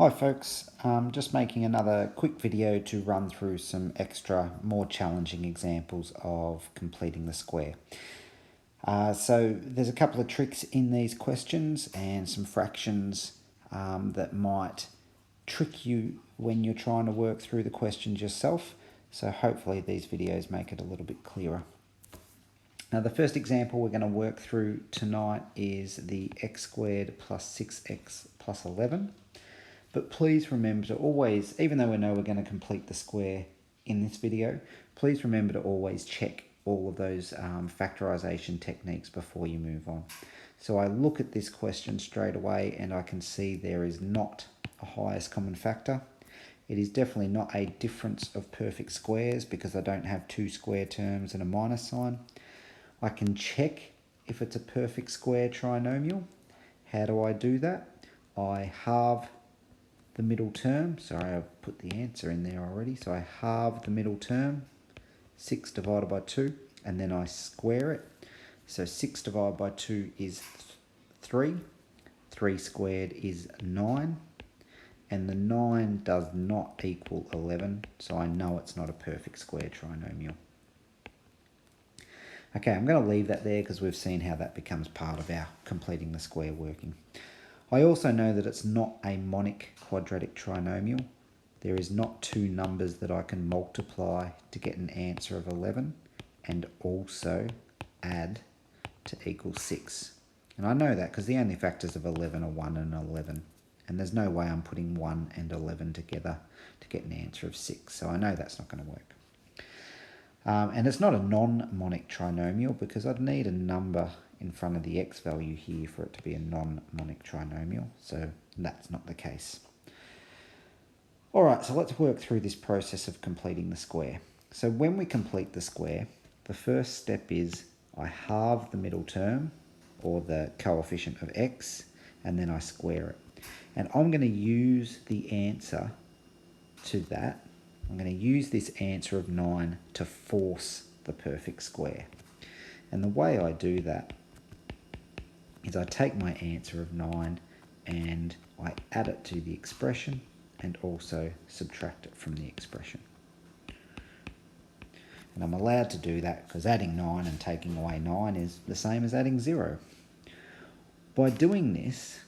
Hi folks, just making another quick video to run through some extra, more challenging examples of completing the square. So there's a couple of tricks in these questions and some fractions that might trick you when you're trying to work through the questions yourself. So hopefully these videos make it a little bit clearer. Now the first example we're going to work through tonight is the x squared plus 6x plus 11. But please remember to always, even though we know we're going to complete the square in this video, please remember to always check all of those factorisation techniques before you move on. So I look at this question straight away and I can see there is not a highest common factor. It is definitely not a difference of perfect squares because I don't have two square terms and a minus sign. I can check if it's a perfect square trinomial. How do I do that? I halve the middle term. Sorry, I've put the answer in there already. So I halve the middle term, 6 divided by 2, and then I square it. So 6 divided by 2 is 3. 3 squared is 9. And the 9 does not equal 11, so I know it's not a perfect square trinomial. Okay, I'm going to leave that there because we've seen how that becomes part of our completing the square working. I also know that it's not a monic quadratic trinomial. There is not two numbers that I can multiply to get an answer of 11 and also add to equal 6. And I know that because the only factors of 11 are 1 and 11. And there's no way I'm putting 1 and 11 together to get an answer of 6. So I know that's not going to work. And it's not a non-monic trinomial because I'd need a number in front of the x value here for it to be a non-monic trinomial, so that's not the case. Alright, so let's work through this process of completing the square. So when we complete the square, the first step is I halve the middle term, or the coefficient of x, and then I square it. And I'm going to use the answer to that. I'm going to use this answer of 9 to force the perfect square. And the way I do that is I take my answer of 9 and I add it to the expression and also subtract it from the expression. And I'm allowed to do that because adding 9 and taking away 9 is the same as adding 0. By doing this,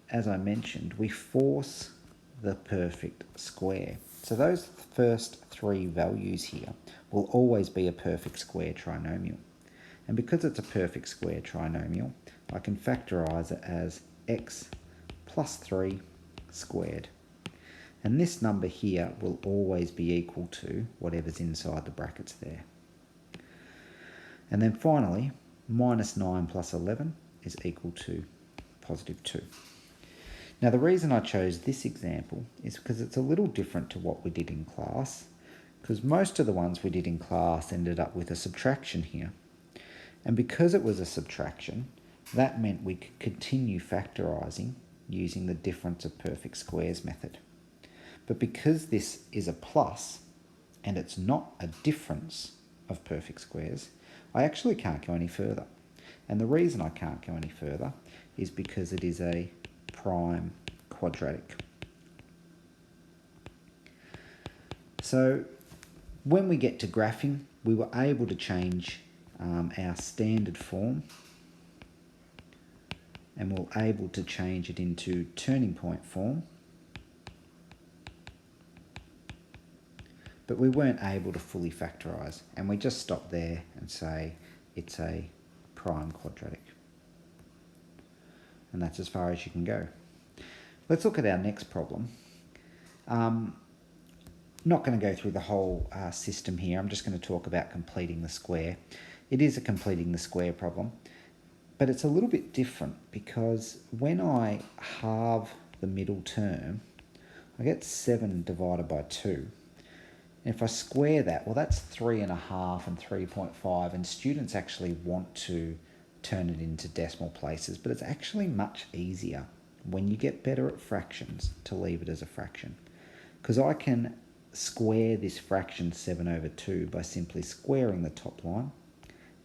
as I mentioned, we force the perfect square. So those first three values here will always be a perfect square trinomial. And because it's a perfect square trinomial, I can factorise it as x plus 3 squared. And this number here will always be equal to whatever's inside the brackets there. And then finally, minus 9 plus 11 is equal to positive 2. Now the reason I chose this example is because it's a little different to what we did in class, because most of the ones we did in class ended up with a subtraction here. And because it was a subtraction, that meant we could continue factorising using the difference of perfect squares method. But because this is a plus and it's not a difference of perfect squares, I actually can't go any further. And the reason I can't go any further is because it is a prime quadratic. So when we get to graphing, we were able to change our standard form and we're able to change it into turning point form, but we weren't able to fully factorise, and we just stop there and say it's a prime quadratic. And that's as far as you can go. Let's look at our next problem. Not going to go through the whole system here. I'm just going to talk about completing the square. It is a completing the square problem, but it's a little bit different because when I halve the middle term, I get 7 divided by 2. And if I square that, well, that's 3.5 and 3.5, and students actually want to turn it into decimal places, but it's actually much easier when you get better at fractions to leave it as a fraction, because I can square this fraction 7 over 2 by simply squaring the top line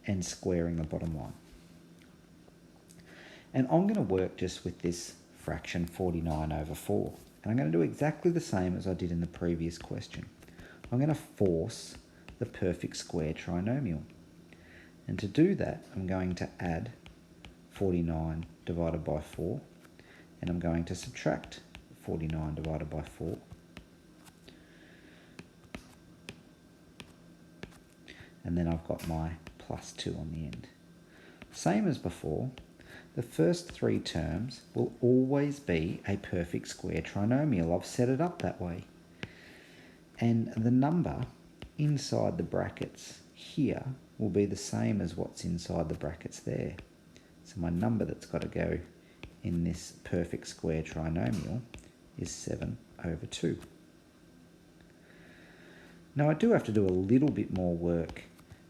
and squaring the bottom line. And I'm going to work just with this fraction 49 over 4. And I'm going to do exactly the same as I did in the previous question. I'm going to force the perfect square trinomial. And to do that, I'm going to add 49 divided by 4, and I'm going to subtract 49 divided by 4. And then I've got my plus 2 on the end. Same as before, the first three terms will always be a perfect square trinomial. I've set it up that way. And the number inside the brackets here will be the same as what's inside the brackets there. So my number that's got to go in this perfect square trinomial is 7 over 2. Now I do have to do a little bit more work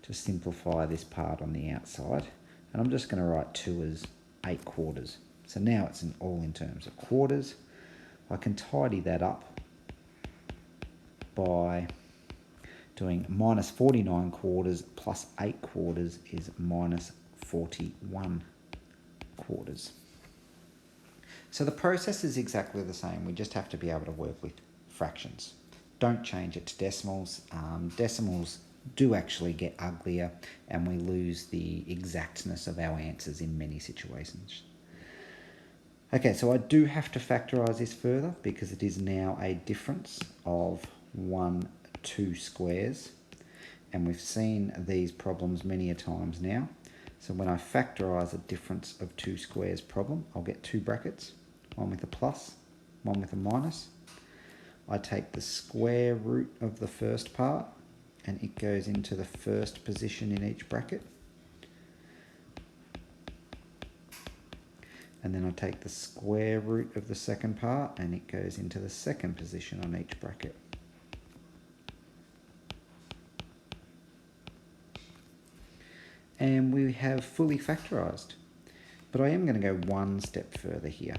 to simplify this part on the outside, and I'm just going to write 2 as 8 quarters. So now it's all in terms of quarters. I can tidy that up by doing minus 49 quarters plus 8 quarters is minus 41 quarters. So the process is exactly the same. We just have to be able to work with fractions. Don't change it to decimals. Decimals do actually get uglier, and we lose the exactness of our answers in many situations. Okay, so I do have to factorise this further because it is now a difference of 2 squares, and we've seen these problems many a times now. So when I factorise a difference of 2 squares problem, I'll get 2 brackets, one with a plus, one with a minus. I take the square root of the first part, and it goes into the first position in each bracket. And then I take the square root of the second part, and it goes into the second position on each bracket. And we have fully factorised. But I am going to go one step further here,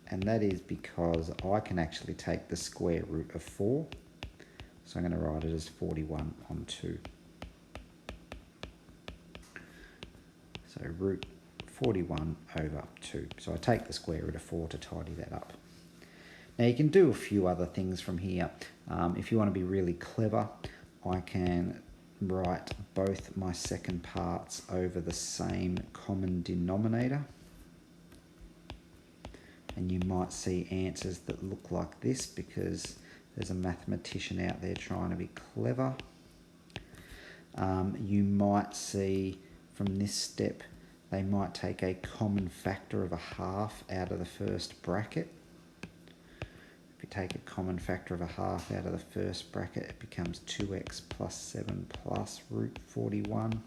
and that is because I can actually take the square root of 4. So I'm going to write it as 41 on 2. So root 41 over 2. So I take the square root of 4 to tidy that up. Now you can do a few other things from here. If you want to be really clever, I can write both my second parts over the same common denominator. And you might see answers that look like this because there's a mathematician out there trying to be clever. You might see from this step, they might take a common factor of a half out of the first bracket. If you take a common factor of a half out of the first bracket, it becomes 2x plus 7 plus root 41.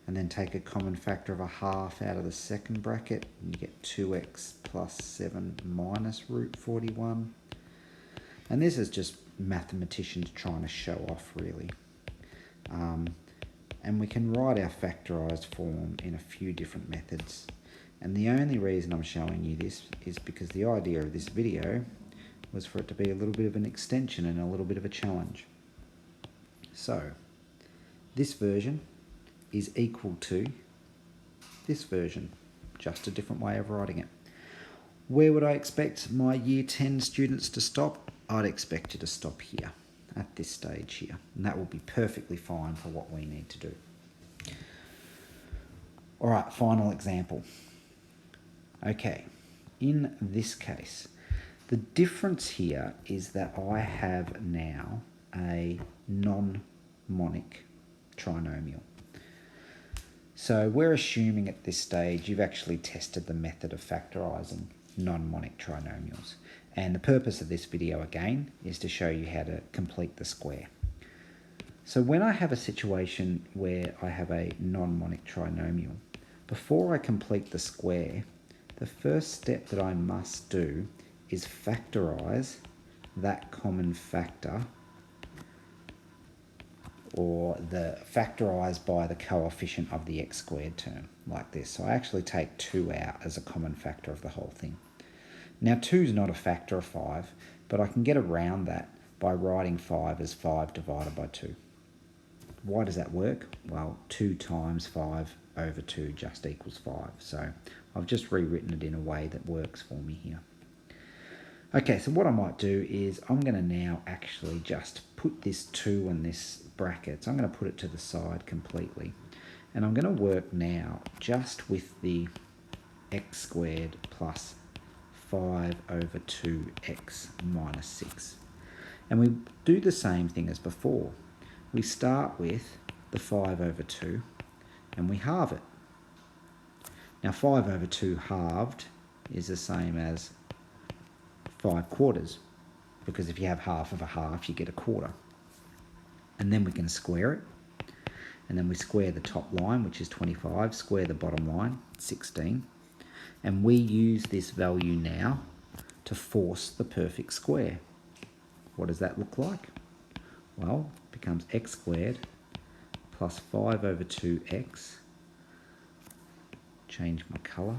And then take a common factor of a half out of the second bracket, and you get 2x plus 7 minus root 41. And this is just mathematicians trying to show off, really. And we can write our factorised form in a few different methods. And the only reason I'm showing you this is because the idea of this video was for it to be a little bit of an extension and a little bit of a challenge. So, this version is equal to this version, just a different way of writing it. Where would I expect my Year 10 students to stop? I'd expect you to stop here, at this stage here, and that will be perfectly fine for what we need to do. All right, final example. Okay, in this case, the difference here is that I have now a non-monic trinomial. So we're assuming at this stage you've actually tested the method of factorising non-monic trinomials. And the purpose of this video again is to show you how to complete the square. So when I have a situation where I have a non-monic trinomial, before I complete the square, the first step that I must do is factorise that common factor, or the factorise by the coefficient of the x squared term, like this. So I actually take 2 out as a common factor of the whole thing. Now 2 is not a factor of 5, but I can get around that by writing 5 as 5 divided by 2. Why does that work? Well, 2 times 5 over 2 just equals 5. So I've just rewritten it in a way that works for me here. Okay, so what I might do is I'm going to now actually just put this 2 in this bracket. So I'm going to put it to the side completely. And I'm going to work now just with the x squared plus 5 over 2x minus 6. And we do the same thing as before. We start with the 5 over 2 and we halve it. Now 5 over 2 halved is the same as 5 quarters, because if you have half of a half, you get a quarter. And then we can square it. And then we square the top line, which is 25, square the bottom line, 16. And we use this value now to force the perfect square. What does that look like? Well, it becomes x squared plus 5 over 2x, change my colour,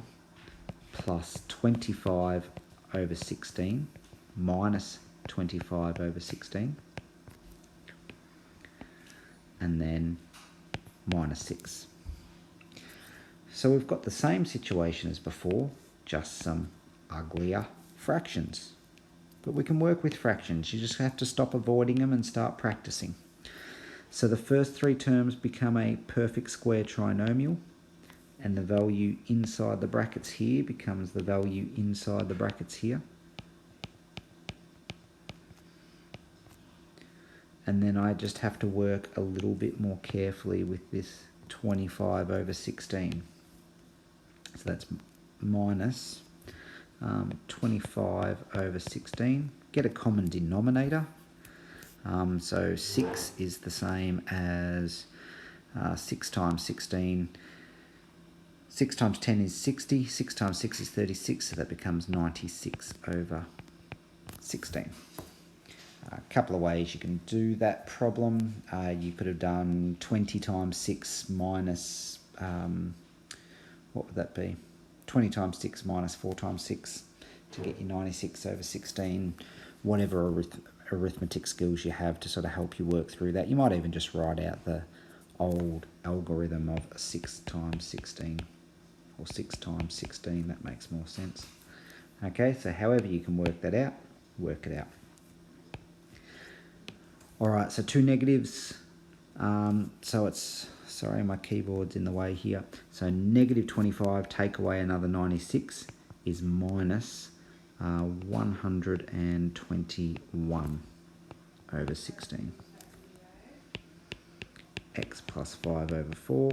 plus 25 over 16 minus 25 over 16, and then minus 6. So we've got the same situation as before, just some uglier fractions. But we can work with fractions. You just have to stop avoiding them and start practicing. So the first 3 terms become a perfect square trinomial, and the value inside the brackets here becomes the value inside the brackets here. And then I just have to work a little bit more carefully with this 25 over 16. So that's minus 25 over 16. Get a common denominator. So 6 is the same as 6 times 16. 6 times 10 is 60. 6 times 6 is 36. So that becomes 96 over 16. A couple of ways you can do that problem. You could have done 20 times 6 minus, what would that be? 20 times 6 minus 4 times 6 to get you 96 over 16. Whatever arithmetic skills you have to sort of help you work through that. You might even just write out the old algorithm of 6 times 16 or 6 times 16. That makes more sense. Okay, so however you can work that out, work it out. Alright, so 2 negatives, so it's, sorry, my keyboard's in the way here. So negative 25, take away another 96 is minus 121 over 16. X plus 5 over 4,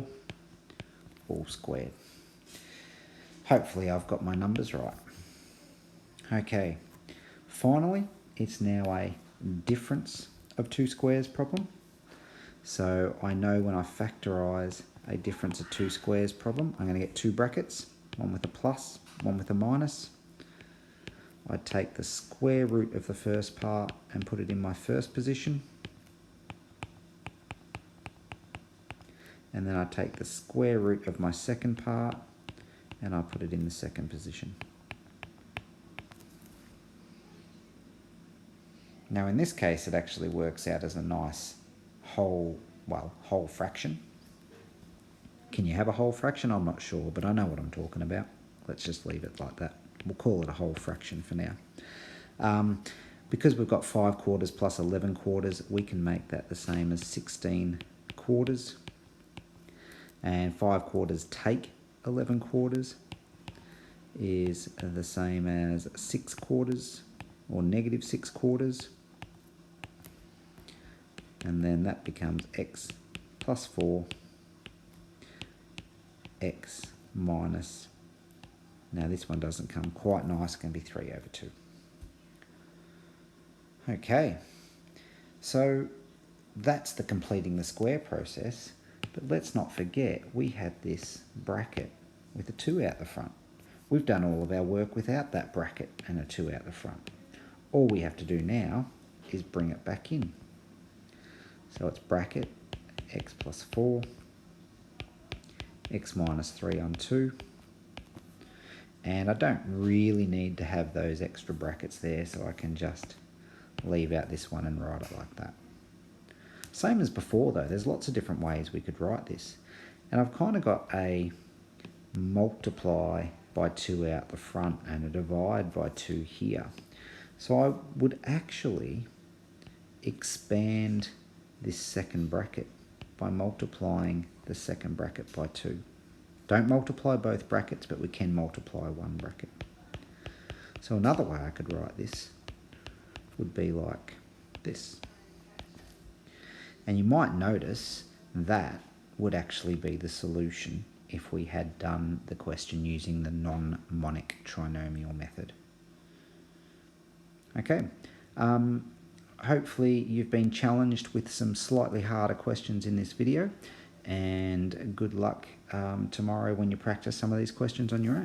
all squared. Hopefully I've got my numbers right. Okay, finally, it's now a difference of 2 squares problem. So I know when I factorise a difference of 2 squares problem, I'm going to get 2 brackets, one with a plus, one with a minus. I take the square root of the first part and put it in my first position. And then I take the square root of my second part and I put it in the second position. Now in this case it actually works out as a nice whole fraction. Can you have a whole fraction? I'm not sure, but I know what I'm talking about. Let's just leave it like that. We'll call it a whole fraction for now. Because we've got 5 quarters plus 11 quarters, we can make that the same as 16 quarters. And 5 quarters take 11 quarters is the same as 6 quarters, or negative 6 quarters. And then that becomes x plus 4, x minus, now this one doesn't come quite nice, it's going to be 3 over 2. Okay, so that's the completing the square process, but let's not forget we had this bracket with a 2 out the front. We've done all of our work without that bracket and a 2 out the front. All we have to do now is bring it back in. So it's bracket x plus 4, x minus 3 on 2. And I don't really need to have those extra brackets there, so I can just leave out this one and write it like that. Same as before though, there's lots of different ways we could write this. And I've kind of got a multiply by 2 out the front and a divide by 2 here. So I would actually expand this second bracket by multiplying the second bracket by 2. Don't multiply both brackets, but we can multiply one bracket. So another way I could write this would be like this. And you might notice that would actually be the solution if we had done the question using the non-monic trinomial method. Okay, hopefully you've been challenged with some slightly harder questions in this video, and good luck tomorrow when you practice some of these questions on your own.